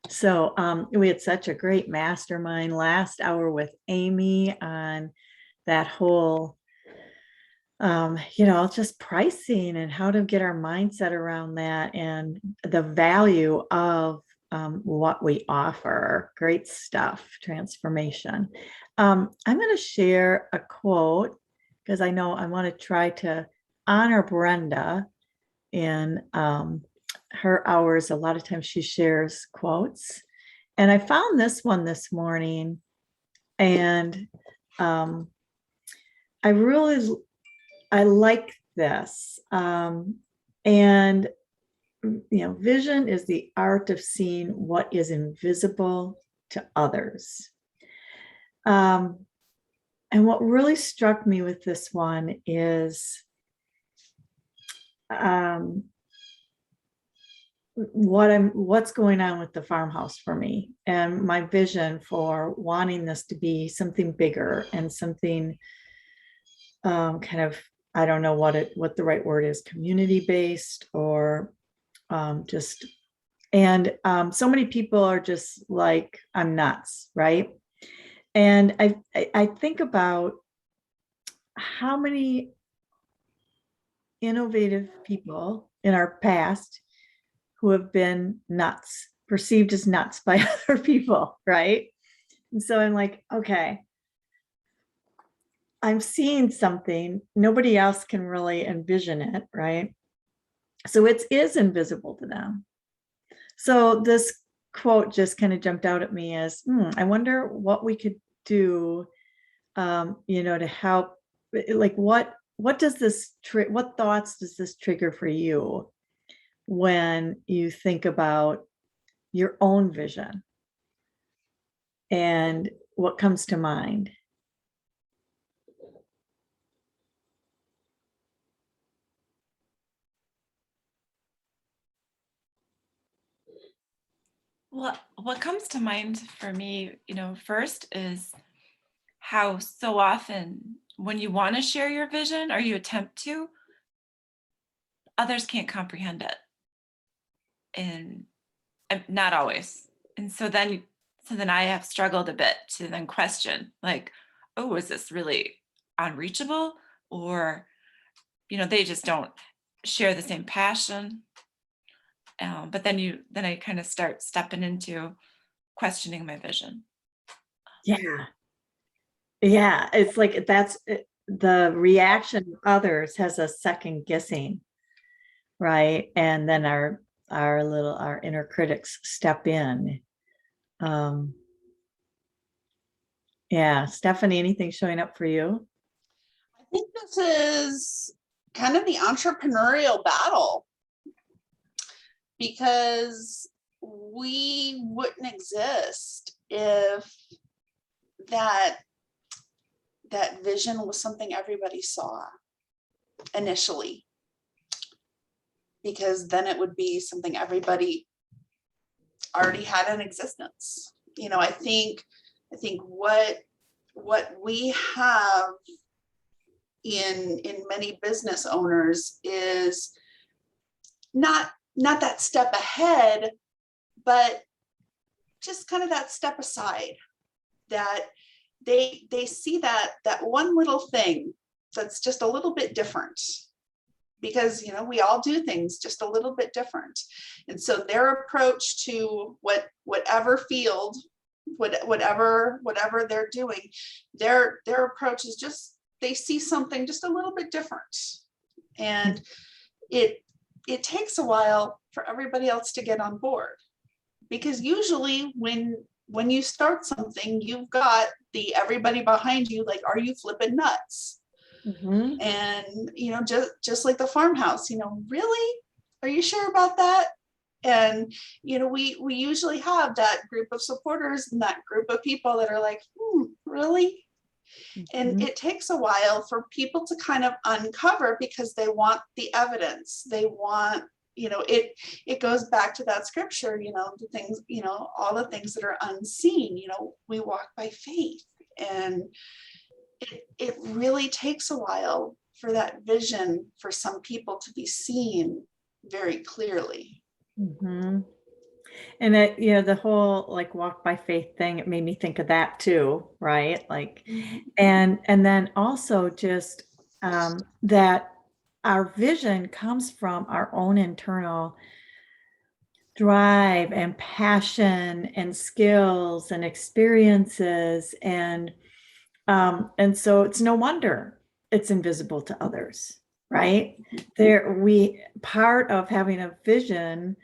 So we had such a great mastermind last hour with Amy on that whole, just pricing and how to get our mindset around that and the value of what we offer. Great stuff, transformation. I'm going to share a quote because I know I want to try to honor Brenda in her hours. A lot of times she shares quotes. And I found this one this morning, and I like this. And vision is the art of seeing what is invisible to others. And what really struck me with this one is what's going on with the farmhouse for me and my vision for wanting this to be something bigger and something kind of, I don't know what the right word is, community based or just, and so many people are just like, I'm nuts, right? And I think about how many innovative people in our past who have been nuts, perceived as nuts by other people, right? And so I'm like, okay, I'm seeing something, nobody else can really envision it, right? So it is invisible to them. So this quote just kind of jumped out at me as, I wonder what we could do, to help. Like, what does this what thoughts does this trigger for you when you think about your own vision? And what comes to mind? Well, what comes to mind for me, first is how so often when you want to share your vision or you attempt to, others can't comprehend it. And not always. And so then I have struggled a bit to then question, like, oh, is this really unreachable? Or, they just don't share the same passion. But then I kind of start stepping into questioning my vision. Yeah. Yeah. It's like the reaction of others has a second guessing, right? And then our inner critics step in. Um, yeah. Stephanie, anything showing up for you? I think this is kind of the entrepreneurial battle because we wouldn't exist if that vision was something everybody saw initially, because then it would be something everybody already had in existence. I think what we have in many business owners is not that step ahead, but just kind of that step aside, that they see that one little thing that's just a little bit different, because we all do things just a little bit different. And so their approach to whatever field, whatever they're doing, their approach is just, they see something just a little bit different. And it takes a while for everybody else to get on board, because usually when you start something, you've got everybody behind you, like, are you flipping nuts? Mm-hmm. And just like the farmhouse, really, are you sure about that? And we usually have that group of supporters and that group of people that are like, really? And it takes a while for people to kind of uncover, because they want the evidence. They want, it goes back to that scripture, the things, all the things that are unseen, we walk by faith. And it really takes a while for that vision for some people to be seen very clearly. Mhm. And that, you know, the whole like walk by faith thing, it made me think of that too, right? Like, and then also just that our vision comes from our own internal drive and passion and skills and experiences, and so it's no wonder it's invisible to others, right? There, we part of having a vision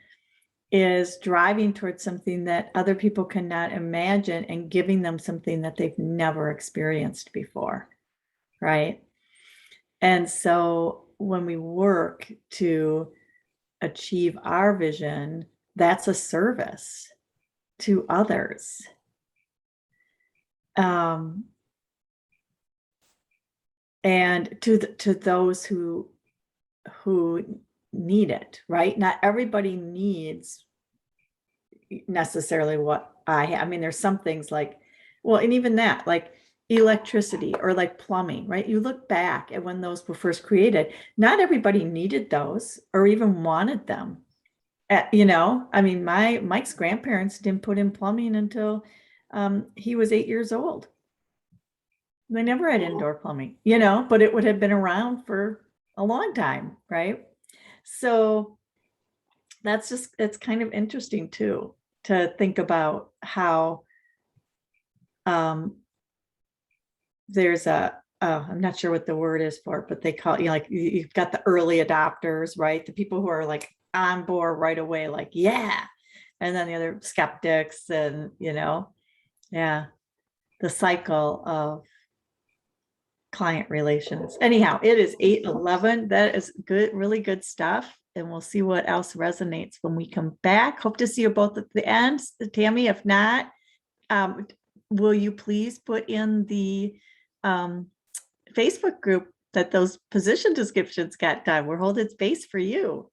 is driving towards something that other people cannot imagine and giving them something that they've never experienced before, right? And so when we work to achieve our vision, that's a service to others. Um, and to those who need it, right? Not everybody needs necessarily what I have. I mean, there's some things like, well, and even that, like electricity or like plumbing, right? You look back at when those were first created, not everybody needed those or even wanted them. You know, I mean, Mike's grandparents didn't put in plumbing until he was 8 years old. They never had indoor plumbing, you know, but it would have been around for a long time, right? So that's just, it's kind of interesting too, to think about how there's I'm not sure what the word is for it, but they call it, you know, like you've got the early adopters, right? The people who are like on board right away, like, yeah. And then the other skeptics and, you know, yeah, the cycle of client relations. Anyhow, it is 8:11. That is good, really good stuff. And we'll see what else resonates when we come back. Hope to see you both at the end. Tammy, if not, um, will you please put in the Facebook group that those position descriptions got done? We're holding space for you.